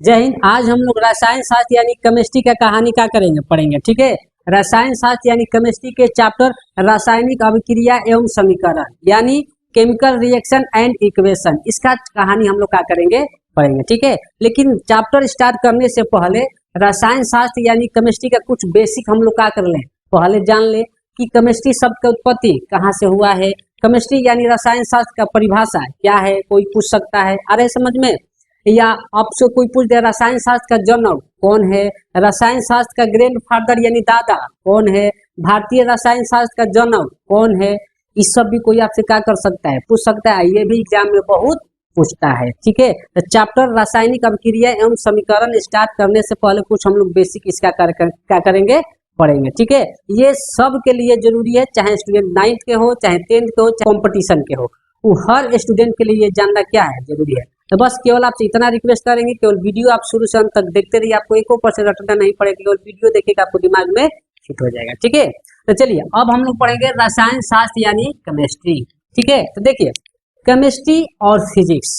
जय हिंद। आज हम लोग रसायन शास्त्र यानी केमिस्ट्री का कहानी क्या करेंगे पढ़ेंगे, ठीक है। रसायन शास्त्र यानी केमिस्ट्री के चैप्टर रासायनिक अभिक्रिया एवं समीकरण यानी केमिकल रिएक्शन एंड इक्वेशन, इसका कहानी हम लोग क्या करेंगे पढ़ेंगे, ठीक है। लेकिन चैप्टर स्टार्ट करने से पहले रसायन शास्त्र यानी केमिस्ट्री का कुछ बेसिक हम लोग क्या कर लें, पहले जान ले कि केमिस्ट्री शब्द का उत्पत्ति कहाँ से हुआ है। केमिस्ट्री यानी रसायन शास्त्र का परिभाषा क्या है, कोई पूछ सकता है, आ रहे समझ में। या आपसे कोई पूछ दे रसायन शास्त्र का जनक कौन है, रसायन शास्त्र का ग्रैंडफादर यानी दादा कौन है, भारतीय रसायन शास्त्र का जनक कौन है, इस सब भी कोई आपसे क्या कर सकता है, पूछ सकता है। ये भी एग्जाम में बहुत पूछता है, ठीक है। तो चैप्टर रासायनिक अभिक्रिया एवं समीकरण स्टार्ट करने से पहले कुछ हम लोग बेसिक इसका क्या करेंगे पढ़ेंगे, ठीक है। ये सब के लिए जरूरी है, चाहे स्टूडेंट 9th के हो, चाहे 10th के हो, चाहे कॉम्पिटिशन के हो, वो हर स्टूडेंट के लिए ये जानना क्या है जरूरी है। तो बस केवल आपसे इतना रिक्वेस्ट करेंगे, केवल वीडियो आप शुरू से अंत तक देखते रहिए, आपको 1% रटना नहीं पड़ेगा, केवल वीडियो देखिएगा आपको दिमाग में फिट हो जाएगा, ठीक है। तो चलिए अब हम लोग पढ़ेंगे रसायन शास्त्र यानी केमिस्ट्री, ठीक है। तो देखिए केमिस्ट्री और फिजिक्स,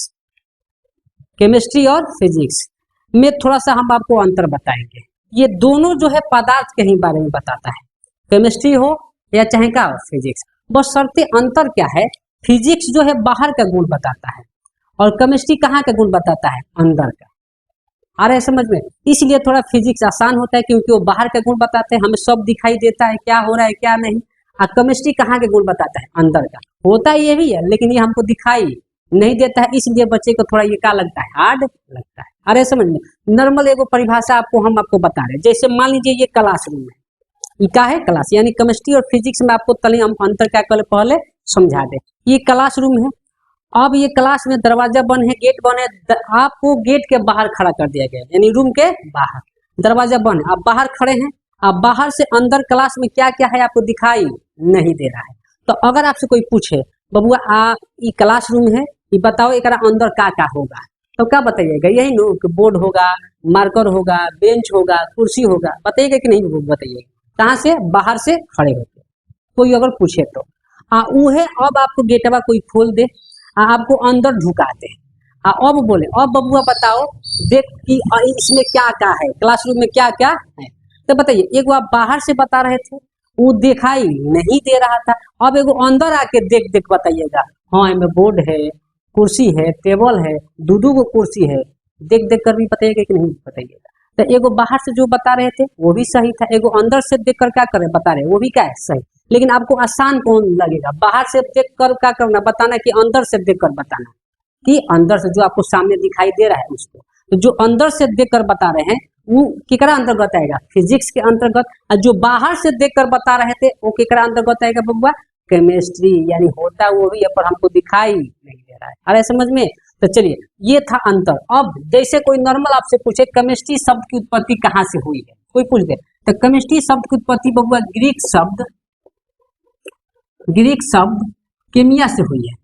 केमिस्ट्री और फिजिक्स में थोड़ा सा हम आपको अंतर बताएंगे। ये दोनों जो है पदार्थ के ही बारे में बताता है, केमिस्ट्री हो या चाहे क्या फिजिक्स। बस शर्ते अंतर क्या है, फिजिक्स जो है बाहर का गुण बताता है और केमिस्ट्री कहाँ का गुण बताता है, अंदर का। आ रहा है समझ में। इसलिए थोड़ा फिजिक्स आसान होता है क्योंकि वो बाहर का गुण बताते हैं, हमें सब दिखाई देता है क्या हो रहा है क्या नहीं। और केमिस्ट्री कहाँ के गुण बताता है, अंदर का। होता ये भी है लेकिन ये हमको दिखाई नहीं देता है, इसलिए बच्चे को थोड़ा ये क्या लगता है, हार्ड लगता है। अरे समझ में। नॉर्मल एगो परिभाषा आपको बता रहे हैं, जैसे मान लीजिए ये क्लासरूम है, ये क्या है क्लास, यानी केमिस्ट्री और फिजिक्स में आपको तले हम अंतर क्या कर पहले समझा दे। ये क्लासरूम है, अब ये क्लास में दरवाजा बंद है, गेट बंद है, आपको गेट के बाहर खड़ा कर दिया गया, यानी रूम के बाहर दरवाजा बंद है, आप बाहर खड़े हैं, आप बाहर से अंदर क्लास में क्या क्या है आपको दिखाई नहीं दे रहा है। तो अगर आपसे कोई पूछे बबुआ ये क्लासरूम है, ये बताओ एक अंदर क्या होगा, तो क्या बताइएगा, यही नो कि बोर्ड होगा, मार्कर होगा, बेंच होगा, कुर्सी होगा, बताइएगा कि नहीं बताइएगा। कहाँ से, बाहर से खड़े होते, कोई अगर पूछे तो वो है। अब आपको गेटवा कोई खोल दे, आपको अंदर ढुकाते हैं, अब बोले अब बबुआ बताओ देख कि इसमें क्या क्या है, क्लासरूम में क्या क्या है। तो बताइए, एगो आप बाहर से बता रहे थे वो दिखाई नहीं दे रहा था, अब एगो अंदर आके देख देख बताइएगा, हाँ इनमें बोर्ड है, कुर्सी है, टेबल है, दो गो कुर्सी है, देख देख कर भी बताइएगा कि नहीं बताइएगा। तो एगो बाहर से जो बता रहे थे वो भी सही था, एगो अंदर से देख कर क्या करे बता रहे वो भी क्या है सही। लेकिन आपको आसान कौन लगेगा, बाहर से देख कर क्या करना बताना कि अंदर से देख कर बताना, कि अंदर से जो आपको सामने दिखाई दे रहा है उसको। तो जो अंदर से देख कर बता रहे हैं वो केकरा अंतर्गत आएगा, फिजिक्स के अंतर्गत। और जो बाहर से देख कर बता रहे थे वो केकरा अंतर्गत आएगा बबुआ, केमिस्ट्री। यानी होता वो भी है पर हमको दिखाई नहीं दे रहा है। अरे समझ में। तो चलिए ये था अंतर। अब जैसे कोई नॉर्मल आपसे पूछे केमिस्ट्री शब्द की उत्पत्ति कहाँ से हुई है, कोई पूछ दे, तो केमिस्ट्री शब्द की उत्पत्ति बबुआ ग्रीक शब्द केमिया से हुई है।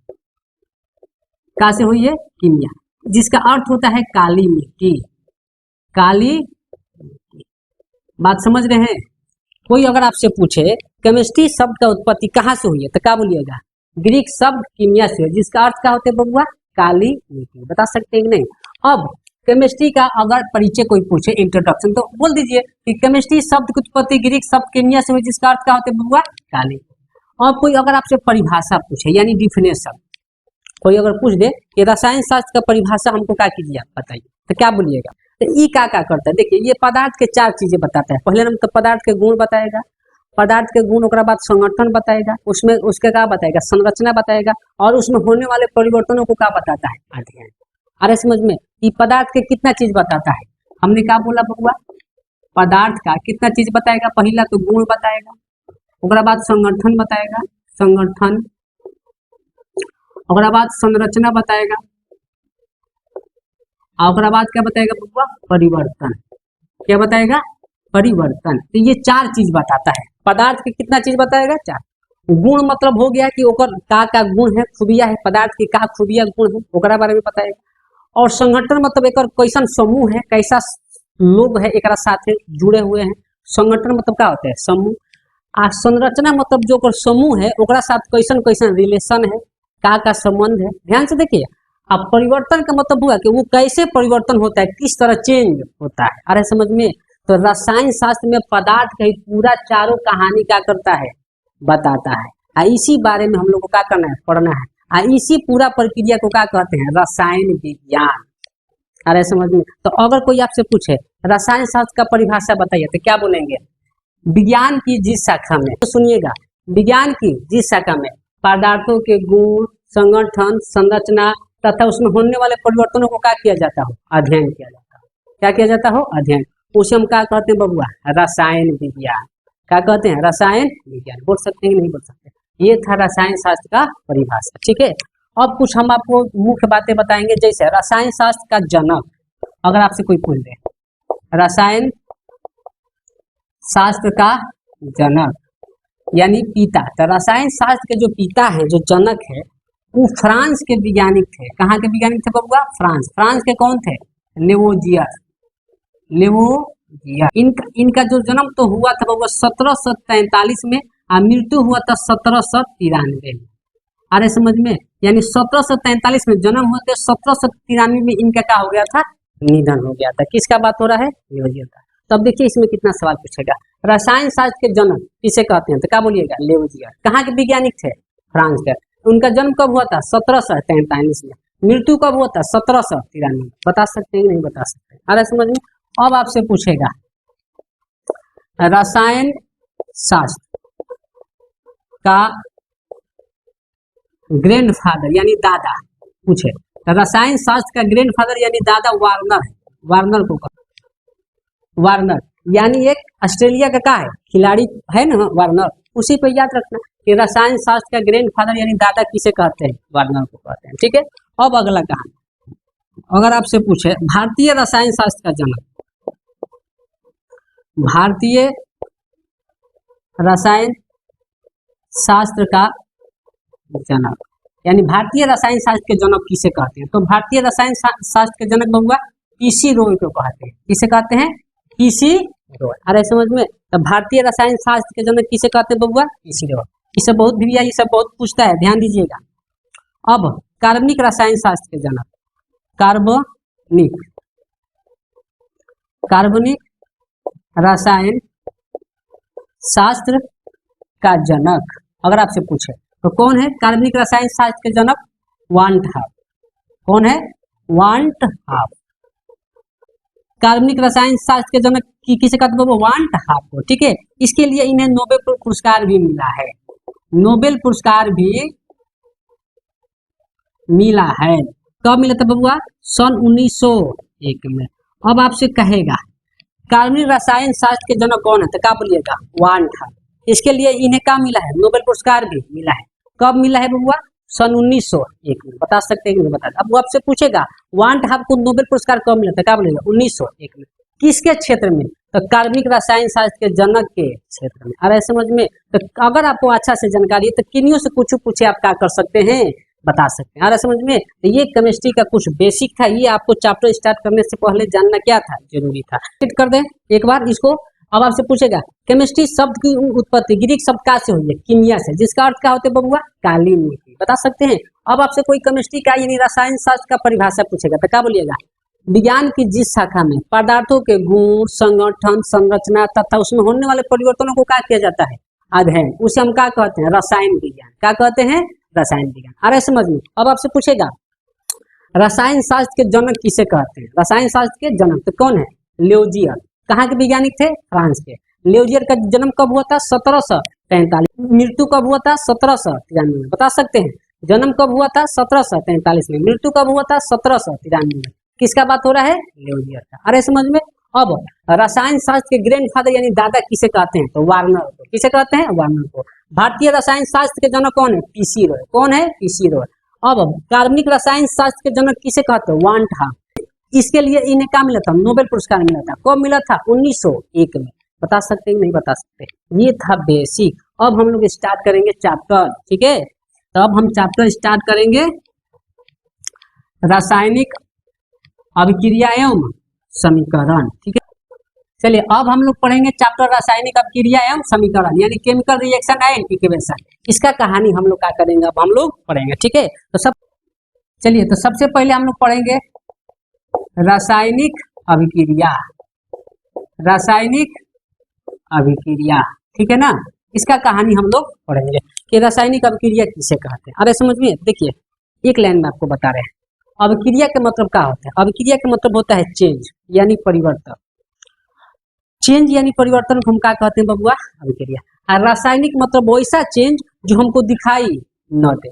कहाँ से हुई है, कीमिया, जिसका अर्थ होता है काली मिट्टी, काली मिट्टी। बात समझ रहे हैं। कोई अगर आपसे पूछे केमिस्ट्री शब्द का उत्पत्ति कहाँ से हुई है तो क्या बोलिएगा, ग्रीक शब्द कीमिया से, जिसका अर्थ क्या होता है बबुआ, काली मिट्टी। बता सकते हैं कि नहीं। अब केमिस्ट्री का अगर परिचय कोई पूछे, इंट्रोडक्शन, तो बोल दीजिए कि केमिस्ट्री शब्द की उत्पत्ति ग्रीक शब्द कीमिया से हुई, जिसका अर्थ क्या होता है बबुआ, काली। और कोई अगर आपसे परिभाषा पूछे यानी डिफिनेशन, कोई अगर पूछ दे कि रसायन शास्त्र का परिभाषा हमको क्या कीजिए आप बताइए, तो क्या बोलिएगा। तो ये क्या करता है, देखिए ये पदार्थ के 4 चीजें बताता है। पहले नंबर तो पदार्थ के गुण बताएगा, पदार्थ के गुण, उसके बाद संगठन बताएगा, उसमें उसके क्या बताएगा, संरचना बताएगा, और उसमें होने वाले परिवर्तनों को क्या बताता है, अध्ययन। अरे समझ में। ये पदार्थ के कितना चीज बताता है, हमने क्या बोला बबुआ, पदार्थ का कितना चीज बताएगा, पहला तो गुण बताएगा, उसके बाद संगठन बताएगा, संगठन, उसके बाद संरचना बताएगा, और उसके बाद क्या बताएगा बबुआ, परिवर्तन। क्या बताएगा, परिवर्तन। तो ये 4 चीज बताता है। पदार्थ के कितना चीज बताएगा, 4। गुण मतलब हो गया कि ओकर का गुण है, खूबिया है, पदार्थ की का खूबिया गुण है, ओकरा बारे में बताएगा। और संगठन मतलब एक कैसन समूह है, कैसा लोग है एक साथ जुड़े हुए हैं, संगठन मतलब क्या होता है, समूह। आ संरचना मतलब जो समूह है ओकरा साथ कैसन कैसन रिलेशन है, का संबंध है। ध्यान से देखिए, अब परिवर्तन का मतलब हुआ कि वो कैसे परिवर्तन होता है, किस तरह चेंज होता है। अरे समझ में, तो रसायन शास्त्र में पदार्थ का ही पूरा चारों कहानी क्या करता है, बताता है। इसी बारे में हम लोग को क्या करना है, पढ़ना है। इसी पूरा प्रक्रिया को क्या कहते हैं, रसायन विज्ञान। अरे समझ में, तो अगर कोई आपसे पूछे रसायन शास्त्र का परिभाषा बताइए तो क्या बोलेंगे, विज्ञान की जिस शाखा में, तो सुनिएगा, विज्ञान की जिस शाखा में पदार्थों के गुण, संगठन, संरचना तथा उसमें होने वाले परिवर्तनों को क्या किया जाता हो, अध्ययन किया जाता हो। क्या किया जाता हो, अध्ययन। उसे हम क्या कहते हैं बबुआ, रसायन विज्ञान। क्या कहते हैं, रसायन विज्ञान। बोल सकते हैं कि नहीं बोल सकते। ये था रसायन शास्त्र का परिभाषा, ठीक है। अब कुछ हम आपको मुख्य बातें बताएंगे, जैसे रसायन शास्त्र का जनक, अगर आपसे कोई पूछ दे रसायन शास्त्र का जनक यानी पिता, तो रसायन शास्त्र के जो पिता है, जो जनक है, वो फ्रांस के वैज्ञानिक थे। कहाँ के वैज्ञानिक थे बबुआ, फ्रांस। फ्रांस के कौन थे, लेवोजियस। लेवोजियस इनका जो जन्म तो हुआ था बबुआ 1743 में, और मृत्यु हुआ था 1793 में। अरे समझ में, यानी 1743 में जन्म हुआ था, 1793 में इनका क्या हो गया था, निधन हो गया था। किसका बात हो रहा है, लेवोजियस का। तब देखिए इसमें कितना सवाल पूछेगा, रसायन शास्त्र के जनक किसे कहते हैं, तो क्या बोलिएगा, लेवोजियस। कहाँ के वैज्ञानिक थे, फ्रांस के। उनका जन्म कब हुआ था, 1743 में। मृत्यु कब हुआ था, 1793 में। बता सकते हैं कि नहीं बता सकते। अरे समझ में। अब आपसे पूछेगा रसायन शास्त्र का ग्रैंडफादर यानी दादा, पूछे रसायन शास्त्र का ग्रैंडफादर यानी दादा वार्नर है। वार्नर को वार्नर यानी एक ऑस्ट्रेलिया का क्या है, खिलाड़ी है ना वार्नर, उसी को याद रखना कि रसायन शास्त्र का ग्रैंडफादर यानी दादा किसे कहते हैं, वार्नर को कहते हैं, ठीक है। अब अगला कहानी, अगर आपसे पूछे भारतीय रसायन शास्त्र का जनक, भारतीय रसायन शास्त्र का जनक यानी भारतीय रसायन शास्त्र के जनक किसे कहते हैं, तो भारतीय रसायन शास्त्र के जनक बबुआ पीसी रॉय को कहते हैं। किसे कहते हैं, पीसी रॉय। अरे समझ में, तो भारतीय रसायन शास्त्र के जनक किसे कहते हैं बबुआ, पीसी रॉय। इसे बहुत भी ये सब बहुत पूछता है, ध्यान दीजिएगा। अब कार्बनिक रसायन शास्त्र के जनक, कार्बनिक रसायन शास्त्र का जनक अगर आपसे पूछे तो कौन है कार्बनिक रसायन शास्त्र के जनक, वांट हाफ। कौन है, वांट हाफ। कार्बनिक रसायन शास्त्र के जनक किसे कहते हैं, वांट हाफ को, ठीक है। इसके लिए इन्हें नोबेल पुरस्कार भी मिला है, नोबेल पुरस्कार भी मिला है। कब मिला था बबुआ, सन 1901 में। अब आपसे कहेगा कार्बनिक रसायन शास्त्र के जनक कौन है, तो क्या बोलिएगा, वांट हाफ। इसके लिए इन्हें क्या मिला है, नोबेल पुरस्कार भी मिला है। कब मिला है बबुआ, सन 1901 में। बता सकते हैं कि नहीं बता। अब वो आपसे पूछेगा वांट हाफ को नोबेल पुरस्कार कब मिला था, क्या बोलेगा, 1901 में। किसके क्षेत्र में, तो कार्बनिक रसायन शास्त्र के जनक के क्षेत्र में। अरे समझ में, तो अगर आपको अच्छा से जानकारी है तो किन्हीं से कुछ पूछे आप क्या कर सकते हैं, बता सकते हैं। अरे समझ में, तो ये केमिस्ट्री का कुछ बेसिक था, ये आपको चैप्टर स्टार्ट करने से पहले जानना क्या था, जरूरी था। हिट कर दे एक बार इसको। अब आपसे पूछेगा केमिस्ट्री शब्द की उत्पत्ति ग्रीक शब्द का से हुई है, कीमिया से, जिसका अर्थ क्या होता है बबुआ, काली मिट्टी। बता सकते हैं। अब आपसे कोई केमिस्ट्री का यानी रसायन शास्त्र का परिभाषा पूछेगा तो क्या बोलिएगा, विज्ञान की जिस शाखा में पदार्थों के गुण, संगठन, संरचना तथा उसमें होने वाले परिवर्तनों को क्या किया जाता है, अध्ययन, उसे हम क्या कहते हैं, रसायन विज्ञान। क्या कहते हैं, रसायन विज्ञान। अरे समझ में। अब आपसे पूछेगा रसायन शास्त्र के जनक किसे कहते हैं, रसायन शास्त्र के जनक तो कौन है, लेवोजियस। कहाँ के वैज्ञानिक थे, फ्रांस के। लेवोजियस का जन्म कब हुआ था, 1743। मृत्यु कब हुआ था, 1793 में। बता सकते हैं जन्म कब हुआ था, 1743 में। मृत्यु कब हुआ था, 1793 में। किसका बात हो रहा है, लेवोजियस का। अरे समझ में। अब रसायन शास्त्र के ग्रैंडफादर यानी दादा किसे कहते हैं, तो वार्नर को। किसे कहते हैं, वार्नर को। भारतीय रसायन शास्त्र के जनक कौन है, पीसी रॉय। कौन है, पीसी रॉय। अब कार्बनिक रसायन शास्त्र के जनक किसे कहते हैं, वांट हाफ। इसके लिए इन्हें क्या मिला था, नोबेल पुरस्कार मिला था। कब मिला था, 1901 में। बता सकते हैं नहीं बता सकते। ये था बेसिक। अब हम लोग स्टार्ट करेंगे चैप्टर, ठीक है। तो अब हम चैप्टर स्टार्ट करेंगे रासायनिक अभिक्रिया एवं समीकरण, ठीक है। चलिए अब हम लोग पढ़ेंगे चैप्टर रासायनिक अभिक्रिया एवं समीकरण यानी केमिकल रिएक्शन एंड इक्वेशन। इसका कहानी हम लोग क्या करेंगे, अब हम लोग पढ़ेंगे, ठीक है। तो सब चलिए तो सबसे पहले हम लोग पढ़ेंगे रासायनिक अभिक्रिया, रासायनिक अभिक्रिया, ठीक है ना। इसका कहानी हम लोग पढ़ेंगे कि रासायनिक अभिक्रिया किसे कहते हैं। अरे समझ में, देखिए एक लाइन में आपको बता रहे हैं अभिक्रिया के मतलब क्या होता है। अभिक्रिया के मतलब होता है चेंज यानी परिवर्तन। चेंज यानी परिवर्तन को हम क्या कहते हैं बबुआ, अभिक्रिया। और रासायनिक मतलब वैसा चेंज जो हमको दिखाई न दे,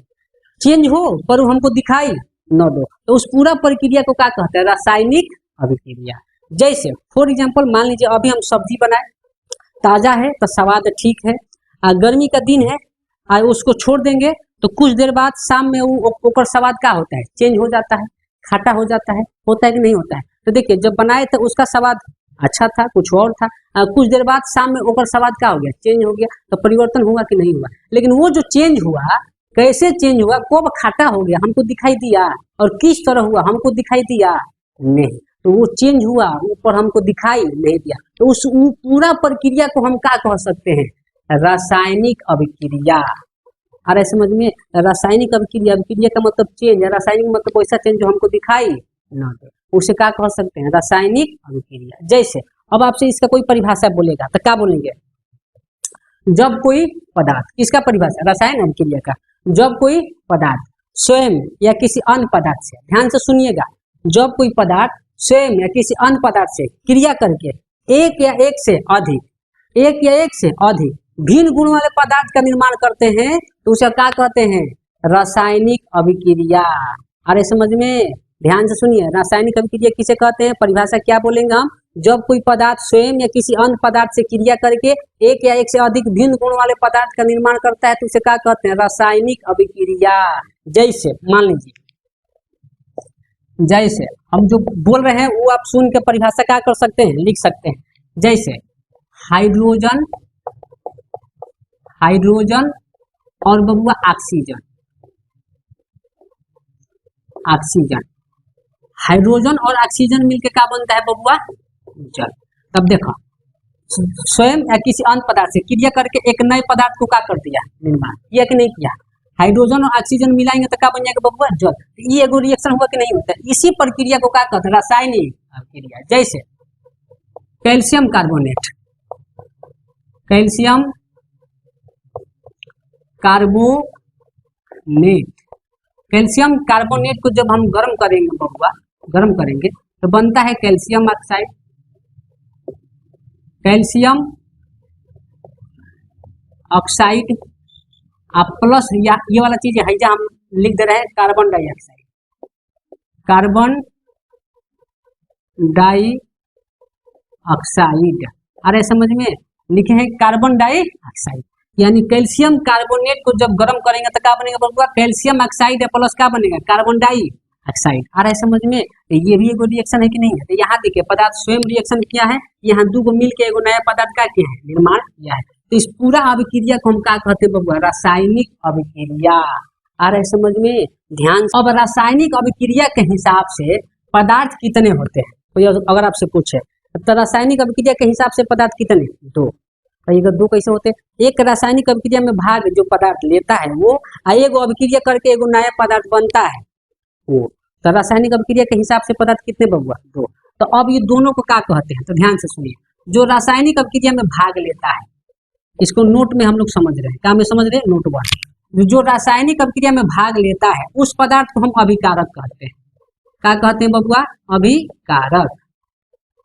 चेंज हो पर वो हमको दिखाई न दो, तो उस पूरा प्रक्रिया को क्या कहते हैं, रासायनिक अभिक्रिया। जैसे फॉर एग्जांपल मान लीजिए अभी हम सब्जी बनाए, ताजा है तो स्वाद ठीक है, गर्मी का दिन है उसको छोड़ देंगे तो कुछ देर बाद शाम में वो ओकर स्वाद क्या होता है, चेंज हो जाता है, खट्टा हो जाता है, होता है कि नहीं होता है। तो देखिए जब बनाए थे उसका स्वाद अच्छा था, कुछ और था, कुछ देर बाद शाम में ओकर स्वाद क्या हो गया, चेंज हो गया, तो परिवर्तन हुआ कि नहीं हुआ। लेकिन वो जो चेंज हुआ, कैसे चेंज हुआ, कब खट्टा हो गया हमको दिखाई दिया, और किस तरह हुआ हमको दिखाई दिया नहीं, तो वो चेंज हुआ ऊपर हमको दिखाई नहीं दिया, तो उस पूरा प्रक्रिया को हम क्या कह सकते हैं, रासायनिक अभिक्रिया। अरे समझ में, रासायनिक अभिक्रिया, अभिक्रिया का मतलब चेंज है, रासायनिक मतलब वैसा चेंज जो हमको दिखाई ना दे, उसे क्या कह सकते हैं, रासायनिक अभिक्रिया। जैसे अब आपसे इसका कोई परिभाषा बोलेगा तो क्या बोलेंगे, जब कोई पदार्थ, किसका परिभाषा, रसायन अभिक्रिया का, जब कोई पदार्थ स्वयं या किसी अन्य पदार्थ से, ध्यान से सुनिएगा, जब कोई पदार्थ स्वयं या किसी अन्य पदार्थ से क्रिया करके एक या एक से अधिक भिन्न गुण वाले पदार्थ का निर्माण करते हैं तो उसे क्या कहते हैं, रासायनिक अभिक्रिया। अरे समझ में, ध्यान से सुनिए, रासायनिक अभिक्रिया किसे कहते हैं, परिभाषा क्या बोलेंगे हम, जब कोई पदार्थ स्वयं या किसी अन्य पदार्थ से क्रिया करके एक या एक से अधिक भिन्न गुण वाले पदार्थ का निर्माण करता है तो उसे क्या कहते हैं, रासायनिक अभिक्रिया। जैसे मान लीजिए, जैसे हम जो बोल रहे हैं वो आप सुन के परिभाषा क्या कर सकते हैं, लिख सकते हैं। जैसे हाइड्रोजन, हाइड्रोजन और बबुआ ऑक्सीजन, ऑक्सीजन, हाइड्रोजन और ऑक्सीजन मिलके क्या बनता है बबुआ, जल। तब देखो स्वयं या किसी अन्य पदार्थ से क्रिया करके एक नए पदार्थ को क्या कर दिया, निर्माण किया कि नहीं किया, हाइड्रोजन और ऑक्सीजन मिलाएंगे तो क्या बन जाएगा बबुआ, जल। ये एगो रिएक्शन हुआ कि नहीं होता है, इसी प्रक्रिया को क्या कहते हैं, रासायनिक अभिक्रिया। जैसे calcium carbonate, calcium carbonate, calcium carbonate को जब हम गर्म करेंगे बबुआ, गर्म करेंगे तो बनता है calcium oxide, calcium oxide plus या ये वाला चीज है जहाँ हम लिख दे रहे हैं कार्बन डाइऑक्साइड, कार्बन डाइऑक्साइड। अरे समझ में, लिखे हैं कार्बन डाइऑक्साइड, यानी कैल्शियम कार्बोनेट को जब गर्म करेंगे तो क्या बनेगा बबुआ, कैल्शियम ऑक्साइड प्लस क्या बनेगा, कार्बन डाइऑक्साइड। आ रहा है समझ में, ये भी एगो रिएक्शन है कि नहीं है। तो यहाँ देखिए पदार्थ स्वयं रिएक्शन किया है, यहाँ दो को मिलकर एगो नया पदार्थ का किया है, निर्माण किया है। तो इस पूरा अभिक्रिया को हम क्या कहते हैं बबुआ, रासायनिक अभिक्रिया। आ रहा है समझ में, ध्यान। अब रासायनिक अभिक्रिया के हिसाब से पदार्थ कितने होते हैं, कोई अगर आपसे पूछे तो रासायनिक अभिक्रिया के हिसाब से पदार्थ कितने, दो। तो दो कैसे होते हैं, एक रासायनिक अभिक्रिया में भाग जो पदार्थ लेता है वो, एगो अभिक्रिया करके एगो नया पदार्थ बनता है वो। तो रासायनिक अभिक्रिया के हिसाब से पदार्थ कितने बबुआ, दो। तो अब ये दोनों को क्या कहते हैं, तो ध्यान से सुनिए, जो रासायनिक अभिक्रिया में भाग लेता है, इसको नोट में हम लोग समझ रहे हैं, क्या में समझ रहे हैं, नोट वन। जो रासायनिक अभिक्रिया में भाग लेता है उस पदार्थ को हम अभिकारक कहते हैं। क्या कहते हैं बबुआ, अभिकारक।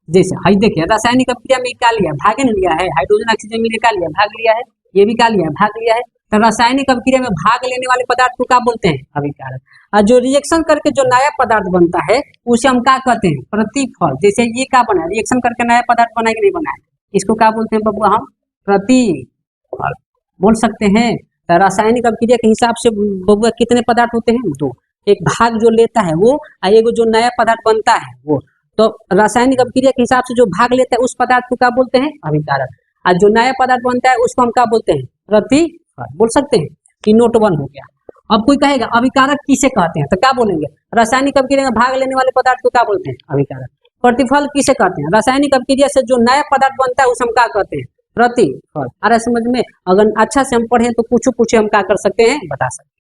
जैसे हाई देखिए रासायनिक अभिक्रिया में क्या लिया, भाग नहीं लिया है, हाइड्रोजन ऑक्सीजन मिलकर क्या लिया, भाग लिया है, ये भी क्या लिया, भाग लिया है। तो रासायनिक अभिक्रिया में भाग लेने वाले पदार्थ को क्या बोलते हैं, अभिकारक। और जो रिएक्शन करके जो नया पदार्थ बनता है उसे हम क्या कहते हैं, प्रतिफल। जैसे ये क्या बना, रिएक्शन करके नया पदार्थ बना कि नहीं बना है, इसको क्या बोलते हैं बबुआ, हम प्रतिफल बोल सकते हैं। तो रासायनिक अभिक्रिया के हिसाब से बबुआ कितने पदार्थ होते हैं, दो। एक भाग जो लेता है वो, और एक जो नया पदार्थ बनता है वो। तो रासायनिक अभिक्रिया के हिसाब से जो भाग लेता है उस पदार्थ को क्या बोलते हैं, अभिकारक। और जो नया पदार्थ बनता है उसको हम क्या बोलते हैं, प्रतिफल बोल सकते हैं। कि नोट वन हो गया। अब कोई कहेगा अभिकारक किसे कहते हैं, तो क्या बोलेंगे, रासायनिक अभिक्रिया में भाग लेने वाले पदार्थ को क्या बोलते हैं, अभिकारक। प्रतिफल किसे कहते हैं, रासायनिक अभिक्रिया से जो नया पदार्थ बनता है उसे हम क्या कहते हैं, प्रतिफल। अरे समझ में, अगर अच्छा से हम पढ़े तो पूछे हम क्या कर सकते हैं, बता सकते हैं।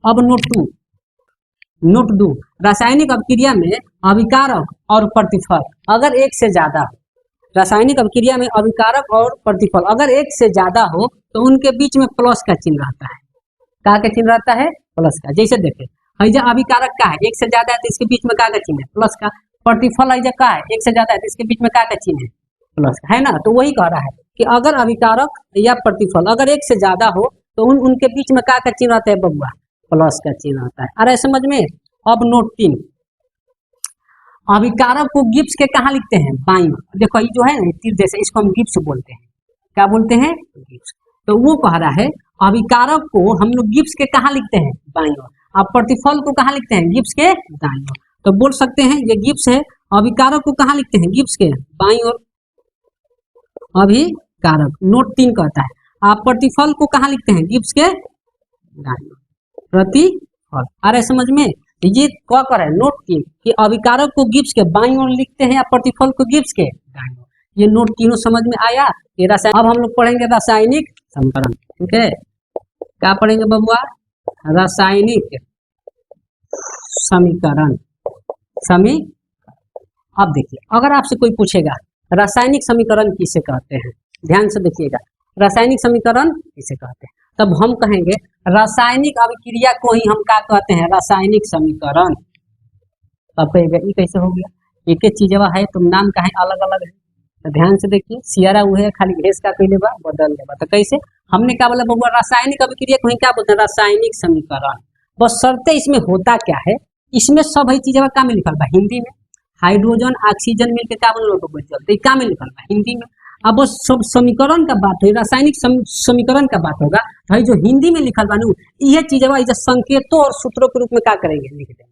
अब नोट टू, नोट दो, रासायनिक अभिक्रिया में अभिकारक और प्रतिफल अगर एक से ज्यादा हो, रासायनिक अभिक्रिया में अभिकारक और प्रतिफल अगर एक से ज्यादा हो तो उनके बीच में प्लस का चिन्ह रहता है। का चिन्ह रहता है? प्लस का। जैसे देखे हैजा अभिकारक का है, एक से ज्यादा है तो इसके बीच में का चिन्ह है? प्लस का। प्रतिफल हैजा का है, एक से ज्यादा है तो इसके बीच में का चिन्ह है? प्लस का, है ना। तो वही कह रहा है कि अगर अभिकारक या प्रतिफल अगर एक से ज्यादा हो तो उनके बीच में का चिन्ह रहता है बबुआ? प्लस का चिन्ह रहता है। अरे समझ में। अब नोट 3, अभिकारक को गिब्स के कहाँ लिखते हैं? बाईं ओर। देखो ये जो है ना तीर जैसे, इसको हम गिब्स बोलते हैं। क्या बोलते हैं? गिब्स। तो वो कह रहा है अभिकारक को हम लोग गिब्स के कहाँ लिखते हैं? बाईं ओर। अब प्रतिफल को कहाँ लिखते हैं? गिब्स के दाईं ओर। तो बोल सकते हैं ये गिब्स है, अभिकारक को कहाँ लिखते हैं? गिब्स के बाईं ओर। अभिकारक नोट 3 कहता है। आप प्रतिफल को कहाँ लिखते हैं? गिब्स के दाईं ओर। प्रतिफल। अरे समझ में। ये क्या कर रहा है? नोट 3 कि अभिकारक को गिब्स के बाईं ओर लिखते हैं या प्रतिफल को गिब्स के दाईं ओर। ये नोट तीनों समझ में आया। ये रासायनिक। अब हम लोग पढ़ेंगे रासायनिक समीकरण। ठीक है, क्या पढ़ेंगे बबुआ? रासायनिक समीकरण। अब देखिए, अगर आपसे कोई पूछेगा रासायनिक समीकरण किसे कहते हैं, ध्यान से देखिएगा, रासायनिक समीकरण किसे कहते हैं, तब हम कहेंगे रासायनिक अभिक्रिया को ही हम क्या कहते हैं? रासायनिक समीकरण। तब कहेगा ये कैसे हो गया? एक ही चीज है तुम नाम का है अलग अलग है। तो ध्यान से देखिए, सियारा हुए खाली भेस का कोई लेबा बदल लेबा। तो कैसे? हमने क्या बोला बबुआ? रासायनिक अभिक्रिया को ही क्या बोलते हैं? रासायनिक समीकरण। बस शर्तें इसमें होता क्या है, इसमें सब है चीजें क्या में लिखल बा? हिंदी में। हाइड्रोजन ऑक्सीजन मिलकर क्या बनल बबुआ? जल। तो क्या में लिखल बा? हिंदी में। अब बस सब समीकरण का बात है, रासायनिक समीकरण का बात होगा भाई, जो हिंदी में लिखल बा यह चीज संकेतों और सूत्रों के रूप में क्या करेंगे? लिख देंगे।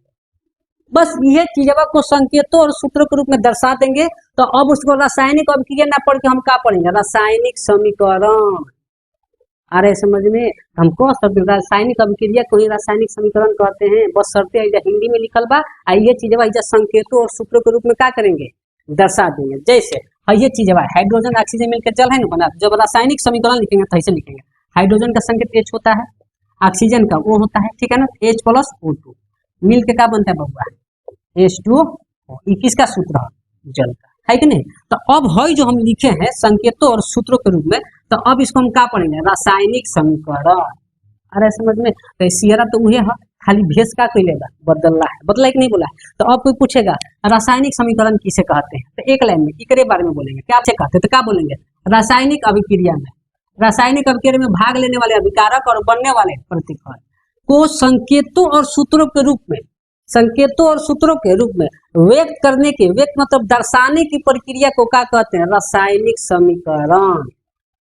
बस यह चीजवा को संकेतों और सूत्रों के रूप में दर्शा देंगे। तो अब उसको रासायनिक अभिक्रिया ना पढ़ के हम क्या पढ़ेंगे? रासायनिक समीकरण। अरे समझ में। हम कह सकते रासायनिक अभिक्रिया को ही रासायनिक समीकरण कहते हैं। बस शर्तें हिंदी में लिखल बा, ये चीजवा संकेतों और सूत्रों के रूप में क्या करेंगे? दर्शा देंगे। जैसे ये चीजवा हाइड्रोजन ऑक्सीजन मिलकर जल है ना बना, जब रासायनिक समीकरण लिखेंगे तो ऐसे लिखेंगे, हाइड्रोजन का संकेत H होता है, ऑक्सीजन का O होता है, ठीक है ना, H+O2 मिल के क्या बनता है बबुआ? H2O। ये किसका सूत्र है? जल का, है कि नहीं? तो अब है जो हम लिखे हैं संकेतों और सूत्रों के रूप में, तो अब इसको हम क्या पढ़ेंगे? रासायनिक समीकरण। अरे समझ में। तो सियरा तो वही है, खाली भेस का कोई लेगा बदलना है, बदला है कि नहीं बोला है? तो अब कोई पूछेगा रासायनिक समीकरण किसे कहते हैं, तो एक लाइन में इकरे बारे में बोलेंगे। क्या से कहते हैं? तो क्या बोलेंगे? रासायनिक अभिक्रिया में, रासायनिक अभिक्रिया में भाग लेने वाले अभिकारक और बनने वाले प्रतिफल को संकेतों और सूत्रों के रूप में, संकेतों और सूत्रों के रूप में व्यक्त करने के, व्यक्त मतलब दर्शाने की प्रक्रिया को क्या कहते हैं? रासायनिक समीकरण।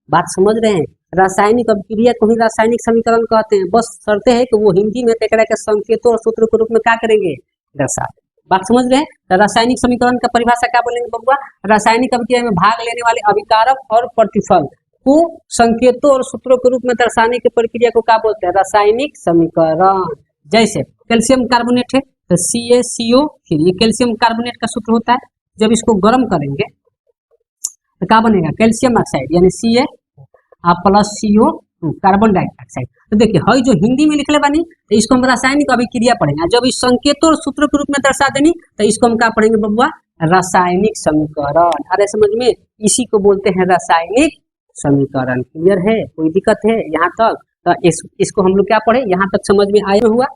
बात समझ रहे हैं? रासायनिक अभिक्रिया को ही रासायनिक समीकरण कहते हैं। बस शर्त है कि वो हिंदी में तेकरा के संकेतों और सूत्रों के रूप में क्या करेंगे? दर्शा। बात समझ रहे हैं? तो रासायनिक समीकरण का परिभाषा क्या बोलेंगे बबुआ? रासायनिक अभिक्रिया में भाग लेने वाले अभिकारक और प्रतिफल को संकेतों और सूत्रों के रूप में दर्शाने की प्रक्रिया को क्या बोलते हैं? रासायनिक समीकरण। जैसे कैल्शियम कार्बोनेट है तो CaCO, फिर ये कैल्शियम कार्बोनेट का सूत्र होता है। जब इसको गर्म करेंगे तो क्या बनेगा? कैल्शियम ऑक्साइड यानी Ca+CO2 कार्बन डाइऑक्साइड। तो देखिए हई जो हिंदी में लिखले बानी तो इसको हम रासायनिक अभिक्रिया पढ़ेंगे। जब इस संकेतों और सूत्रों के रूप में दर्शा देनी तो इसको हम क्या पढ़ेंगे बबुआ? रासायनिक समीकरण। अरे समझ में। इसी को बोलते हैं रासायनिक समीकरण। क्लियर है? कोई दिक्कत है यहाँ तक? तो इसको हम लोग क्या पढ़े? यहाँ तक समझ में आया हुआ?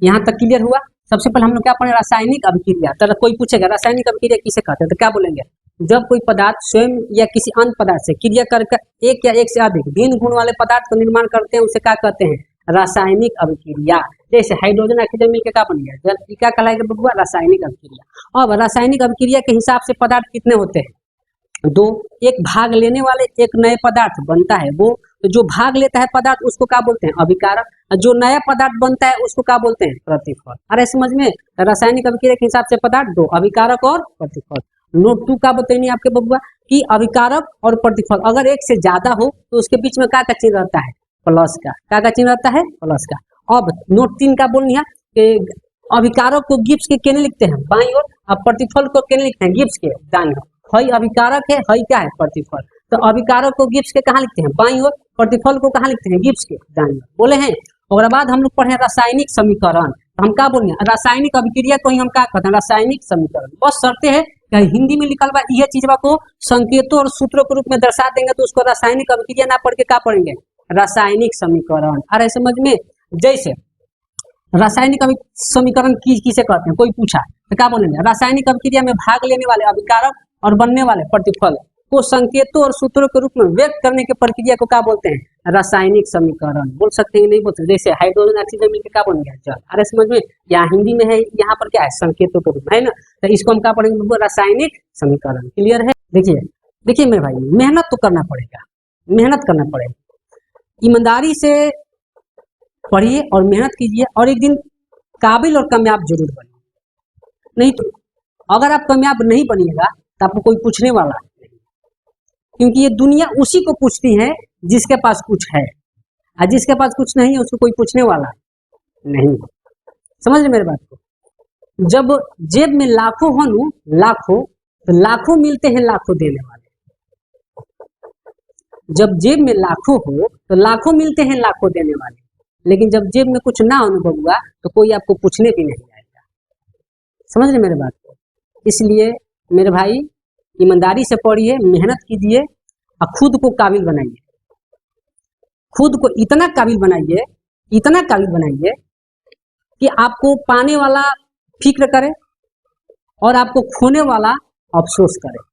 यहाँ तक क्लियर हुआ? सबसे पहले हम लोग क्या पढ़े? रासायनिक अभिक्रिया। तो कोई पूछेगा रासायनिक अभिक्रिया किसे कहते हैं, तो क्या बोलेंगे? जब कोई पदार्थ स्वयं या किसी अन्य पदार्थ से क्रिया करके एक या एक से अधिक भिन्न गुण वाले पदार्थ का निर्माण करते हैं, उसे क्या कहते हैं? रासायनिक अभिक्रिया। जैसे हाइड्रोजन ऑक्सीजन मिलकर क्या बन गया? जल। क्या कहलाएगा बबुआ? रासायनिक अभिक्रिया। अब रासायनिक अभिक्रिया के हिसाब से पदार्थ कितने होते हैं? 2। एक भाग लेने वाले एक नए पदार्थ बनता है, वो तो जो भाग लेता है पदार्थ उसको क्या बोलते हैं? अभिकारक। जो नया पदार्थ बनता है उसको क्या बोलते हैं? प्रतिफल। अरे समझ में। रासायनिक अभिक्रिया के हिसाब से पदार्थ 2, अभिकारक और प्रतिफल। नोट 2 का बताइए आपके बबुआ कि अभिकारक और प्रतिफल अगर एक से ज्यादा हो तो उसके बीच में क्या चिन्ह रहता है? प्लस का। क्या चिन्ह रहता है? प्लस का। अब नोट 3 का बोलिए कि अभिकारक को गिब्स के केने लिखते हैं? बाईं ओर। अब प्रतिफल को केने लिखते हैं? गिब्स के दाईं ओर। हई अभिकारक है, हई क्या है? प्रतिफल। तो अभिकारक को गिब्स के कहाँ लिखते हैं? बाईं ओर। प्रतिफल को कहाँ लिखते हैं? गिब्स के दाईं ओर। बोले हैं। और बाद हम लोग पढ़े रासायनिक समीकरण। हम क्या बोलेंगे, रासायनिक अभिक्रिया को ही हम क्या कहते हैं, रासायनिक समीकरण। बस शर्तें है कि हिंदी में लिखल बा यह चीज को संकेतों और सूत्रों के रूप में दर्शा देंगे तो उसको रासायनिक अभिक्रिया ना पढ़ के क्या पढ़ेंगे, रासायनिक समीकरण। अरे समझ में, जैसे रासायनिक समीकरण किसे कहते हैं, कोई पूछा तो क्या बोलेंगे, रासायनिक अभिक्रिया में भाग लेने वाले अभिकारक और बनने वाले प्रतिफल को संकेतों और सूत्रों के रूप में व्यक्त करने की प्रक्रिया को क्या बोलते हैं, रासायनिक समीकरण। बोल सकते हैं नहीं बोल सकते, जैसे हाइड्रोजन ऑक्सीजन मिलकर क्या बन गया, जल। अरे समझ में, यहाँ हिंदी में है, यहाँ पर क्या है, संकेतों के रूप में है ना, तो इसको हम क्या पढ़ेंगे, रासायनिक समीकरण। क्लियर है। देखिए देखिए मेरे भाई, मेहनत तो करना पड़ेगा, मेहनत करना पड़ेगा, ईमानदारी से पढ़िए और मेहनत कीजिए और एक दिन काबिल और कामयाब जरूर बनिए। नहीं तो अगर आप कामयाब नहीं बनिएगा तो आपको कोई पूछने वाला नहीं, क्योंकि ये दुनिया उसी को पूछती है जिसके पास कुछ है, और जिसके पास कुछ नहीं है उसको कोई पूछने वाला नहीं। समझ रहे मेरे बात को। जब जेब में लाखों हो नू, लाखों, तो लाखों मिलते हैं लाखों देने वाले। जब जेब में लाखों हो तो लाखों मिलते हैं लाखों देने वाले, लेकिन जब जेब में कुछ ना अनुभव हुआ तो कोई आपको पूछने भी नहीं आएगा। समझ रहे मेरे बात को। इसलिए मेरे भाई ईमानदारी से पढ़िए, मेहनत कीजिए और खुद को काबिल बनाइए, खुद को इतना काबिल बनाइए, इतना काबिल बनाइए कि आपको पाने वाला फिक्र करे और आपको खोने वाला अफसोस करे।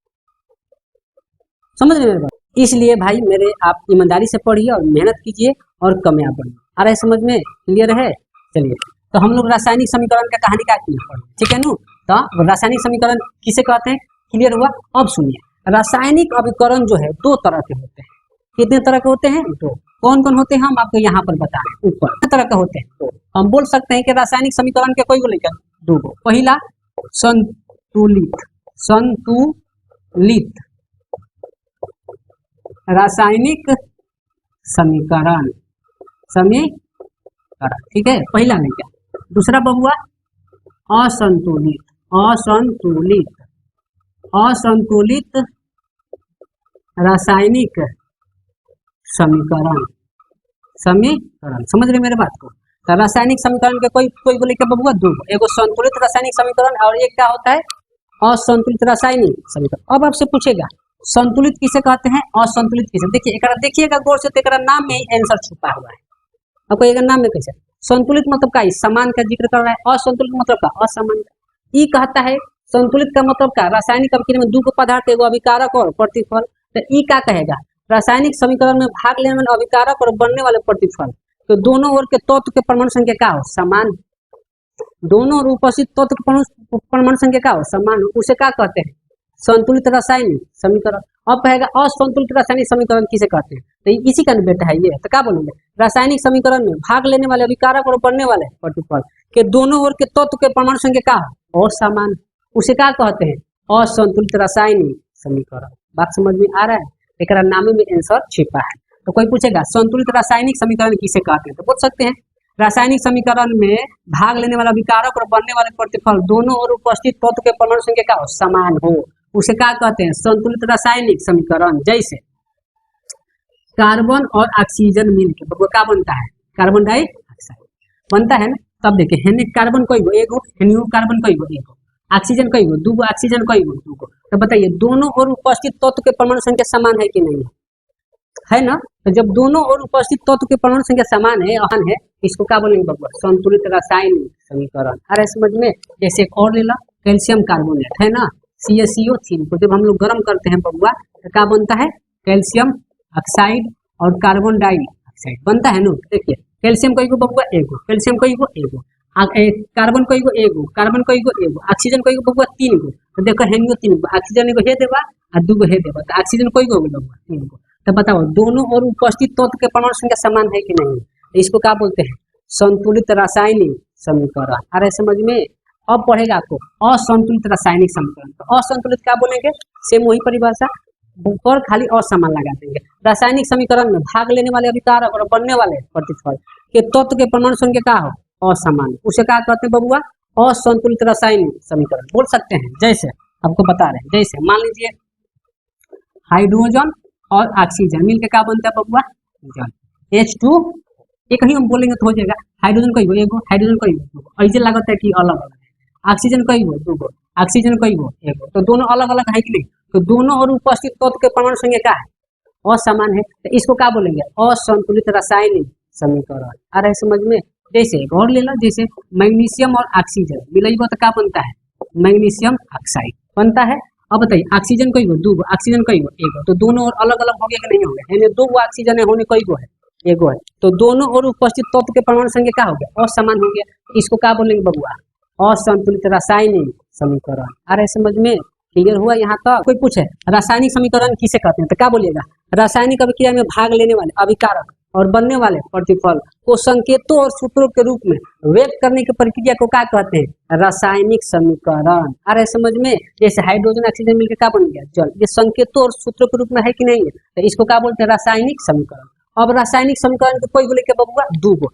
समझ रहे मेरे बात। इसलिए भाई मेरे, आप ईमानदारी से पढ़िए और मेहनत कीजिए और कामयाब बनिए। आ रहा है समझ में, क्लियर है। चलिए तो हम लोग रासायनिक समीकरण का कहानी का पढ़े, ठीक है नु। तो रासायनिक समीकरण किसे कहते हैं, क्लियर हुआ। अब सुनिए, रासायनिक अभिकरण जो है दो तरह के होते हैं। कितने तरह के होते हैं, दो। कौन कौन होते हैं हम आपको यहाँ पर बता रहे हैं, ऊपर कितने तरह के होते हैं। तो हम बोल सकते हैं कि रासायनिक समीकरण के कोई को लेकर दो गो। पहला संतुलित, संतुलित रासायनिक समीकरण, समीकरण, ठीक है, पहला नहीं क्या। दूसरा बबुआ असंतुलित, असंतुलित, असंतुलित रासायनिक समीकरण, समीकरण। समझ रहे मेरे बात को। तो रासायनिक समीकरण के कोई कोई को लेकर बबुआ दो, एगो संतुलित रासायनिक समीकरण और एक क्या होता है, असंतुलित रासायनिक समीकरण। अब आपसे पूछेगा संतुलित किसे कहते हैं, असंतुलित किसे। देखिए एक देखिएगा गौर से, तो एक नाम में ही आंसर छुपा हुआ है। आपको एक नाम में कैसे, संतुलित मतलब का समान का जिक्र कर रहा है, असंतुलित मतलब का असमान का। ई कहता है संतुलित का मतलब का रासायनिक अभिक्रिया में दो पदार्थ, एगो अभिकारक और प्रतिफल। तो ई क्या कहेगा, रासायनिक समीकरण में भाग लेने वाले अभिकारक और बनने वाले प्रतिफल, तो दोनों ओर के तत्व के परमाणु संख्या क्या हो, समान। दोनों ओर उपस्थित तत्व के परमाणु संख्या क्या हो, समान। उसे क्या कहते हैं, संतुलित रासायनिक समीकरण। अब कहेगा असंतुलित रासायनिक समीकरण किसे कहते हैं, तो इसी का बेटा है ये। तो क्या बोलेंगे, रासायनिक समीकरण में भाग लेने वाले अभिकारक और बनने वाले प्रतिफल के दोनों ओर के तत्व के परमाणु संख्या क्या हो और समान, उसे क्या कहते हैं, असंतुलित रासायनिक समीकरण। बात समझ में आ रहा है। एक नाम में आंसर छिपा है। तो कोई पूछेगा संतुलित रासायनिक समीकरण किसे कहते हैं, तो बोल सकते हैं रासायनिक समीकरण में भाग लेने वाला विकारक और बनने वाले प्रतिफल दोनों ओर उपस्थित तत्व के परमाणु संख्या का समान हो, उसे क्या कहते हैं, संतुलित रासायनिक समीकरण। जैसे कार्बन और ऑक्सीजन मिलकर वो क्या बनता है, कार्बन डाइऑक्साइड बनता है ना। तब देखिए हेने कार्बन कोई गो एगो, हेने कार्बन कोई गो एगो, ऑक्सीजन कोई गो दूगो, ऑक्सीजन कोई गो दूगो। तो बताइए दोनों ओर उपस्थित तत्व के परमाणु संख्या समान है कि नहीं है ना। तो जब दोनों ओर उपस्थित तत्व के परमाणु संख्या समान है, अहन है, इसको क्या बोलेंगे बबुआ, संतुलित रासायनिक समीकरण। अरे समझ में। जैसे एक और ले ला, कैल्शियम कार्बोनेट है ना, CaCO3 को जब हम लोग गर्म करते हैं बबुआ तो क्या बनता है, कैल्शियम ऑक्साइड और कार्बन डाइऑक्साइड बनता है ना। देखिए कैल्शियम कोई को बबुआ एगो, कैल्शियम कोई को एगो, कार्बन कोई को एगो, कार्बन कोई को एगो, ऑक्सीजन कोई को बबुआ तीन गो। तो देखो हेंगो तीन गो, ऑक्सीजन एगो हे देवा और दूगो हे देवा, तो ऑक्सीजन कोई को बबुआ तीन गो। तो बताओ दोनों ओर उपस्थित तत्व के परमाणु संख्या समान है कि नहीं, इसको क्या बोलते हैं, संतुलित रासायनिक समीकरण। अरे समझ में। अब पढ़ेगा आपको असंतुलित रासायनिक समीकरण। तो असंतुलित क्या बोलेंगे, सेम वही परिभाषा, ऊपर खाली असमान लगा देंगे। रासायनिक समीकरण में भाग लेने वाले अभिकारक और बनने वाले प्रतिफल के तत्व के परमाणु संख्या क्या हो, असमान, उसे क्या कहते हैं बबुआ, असंतुलित रासायनिक समीकरण। बोल सकते हैं जैसे आपको बता रहे हैं, जैसे मान लीजिए हाइड्रोजन और ऑक्सीजन मिलकर क्या बनता है बबुआ, जल, H2 एक ही हम बोलेंगे तो हो जाएगा। हाइड्रोजन कई गो, एगो हाइड्रोजन कई गो, ऐसे लगता है कि अलग अलग है। ऑक्सीजन कई गो, दो गो, ऑक्सीजन कई गो, एगो, तो दोनों अलग अलग है कि नहीं। तो दोनों और उपस्थित तत्व के परमाणु संख्या क्या है, असमान है। तो इसको क्या बोलेंगे, असंतुलित रासायनिक समीकरण। आ रहा है समझ में। जैसे एक और ले लो, जैसे मैग्नीशियम और ऑक्सीजन मिलेगा तो क्या बनता है, मैग्नीशियम ऑक्साइड बनता है। अब बताइए ऑक्सीजन कई गो, दो गो, ऑक्सीजन कई गो, एगो, तो दोनों और अलग अलग हो गया कि नहीं हो गया, यानी दो गो ऑक्सीजन है, होने कई गो है, एगो है। तो दोनों और उपस्थित तत्व के परमाणु संख्या क्या हो गया, असमान हो गया। इसको क्या बोलेंगे बबुआ, असंतुलित रासायनिक समीकरण। आ रहा है समझ में, क्लियर हुआ यहाँ तक। कोई पूछे रासायनिक समीकरण किसे कहते हैं, तो क्या बोलिएगा, रासायनिक अभिक्रिया में भाग लेने वाले अभिकारक और बनने वाले प्रतिफल को संकेतों और सूत्रों के रूप में व्यक्त करने की प्रक्रिया को क्या कहते हैं, रासायनिक समीकरण। आ रहे समझ में। जैसे हाइड्रोजन ऑक्सीजन मिलकर क्या बन गया, जल। ये संकेतों और सूत्रों के रूप में है कि नहीं है, तो इसको क्या बोलते हैं, रासायनिक समीकरण। अब रासायनिक समीकरण के कोई बोले क्या बबुआ, दो गो।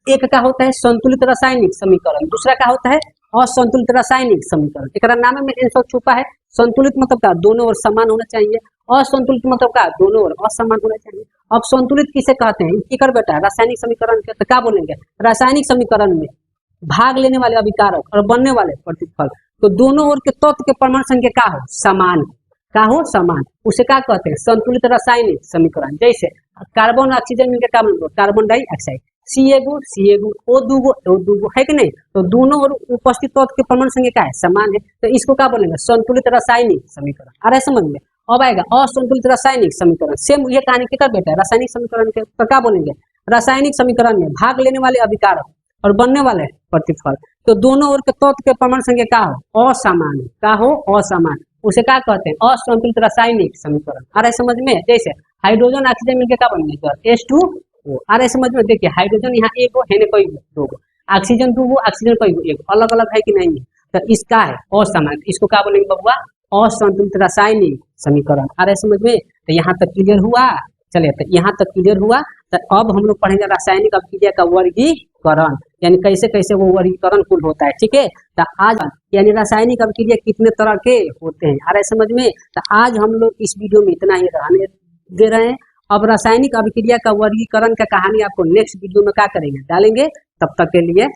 एक का होता है संतुलित रासायनिक समीकरण, दूसरा का होता है असंतुलित रासायनिक समीकरण। एक नाम में आंसर छुपा है। संतुलित मतलब क्या, दोनों ओर समान होना चाहिए। असंतुलित मतलब क्या, दोनों ओर असमान होना चाहिए। अब संतुलित किसे कहते हैं, की कर बेटा, रासायनिक समीकरण के। तो क्या बोलेंगे, रासायनिक समीकरण में भाग लेने वाले अभिकारक और बनने वाले प्रतिफल, तो दोनों ओर के तत्व के परमाणु संख्या क्या हो, समान। क्या हो, समान। उसे क्या कहते हैं, संतुलित रासायनिक समीकरण। जैसे कार्बन ऑक्सीजन मिलकर क्या बन गया, कार्बन डाइऑक्साइड। सी एगो, ओ दूगो है कि नहीं। तो दोनों और उपस्थित तत्व के परमाणु संख्या क्या है, समान है। तो इसको क्या बोलेंगे, संतुलित रासायनिक समीकरण। आ रहा है समझ में। अब आएगा असंतुलित रासायनिक समीकरण। सेम ये कहानी के कर बेटा, रासायनिक समीकरण के। तो क्या बोलेंगे, रासायनिक समीकरण में भाग लेने वाले अभिकारक और बनने वाले प्रतिफल, तो दोनों ओर के तत्व के परमाणु संख्या क्या हो, असमान। क्या हो, असमान। उसे क्या कहते हैं, असंतुलित रासायनिक समीकरण। आ रहा है समझ में। जैसे हाइड्रोजन ऑक्सीजन मिलकर क्या बन गया, H2O। आ रहा है समझ में। देखिए हाइड्रोजन यहाँ एक गो है, कई गो, दो गो, ऑक्सीजन दो गो, ऑक्सीजन कई गो, एक, अलग अलग है कि नहीं है। तो इसका है असमान, इसको क्या बोलेंगे बबुआ, असंतुलित रासायनिक समीकरण। आ रहा है समझ में। तो यहाँ तक क्लियर हुआ। चलिए, तो यहाँ तक क्लियर हुआ। तो अब हम लोग पढ़ेंगे रासायनिक अभिक्रिया का वर्गीकरण, यानी कैसे कैसे वो वर्गीकरण कुल होता है। ठीक है, तो आज यानी रासायनिक अभिक्रिया कितने तरह के होते हैं, आ रहा है समझ में। तो आज हम लोग इस वीडियो में इतना ही रहने दे रहे हैं। अब रासायनिक अभिक्रिया का वर्गीकरण का कहानी आपको नेक्स्ट वीडियो में क्या करेंगे, डालेंगे। तब तक के लिए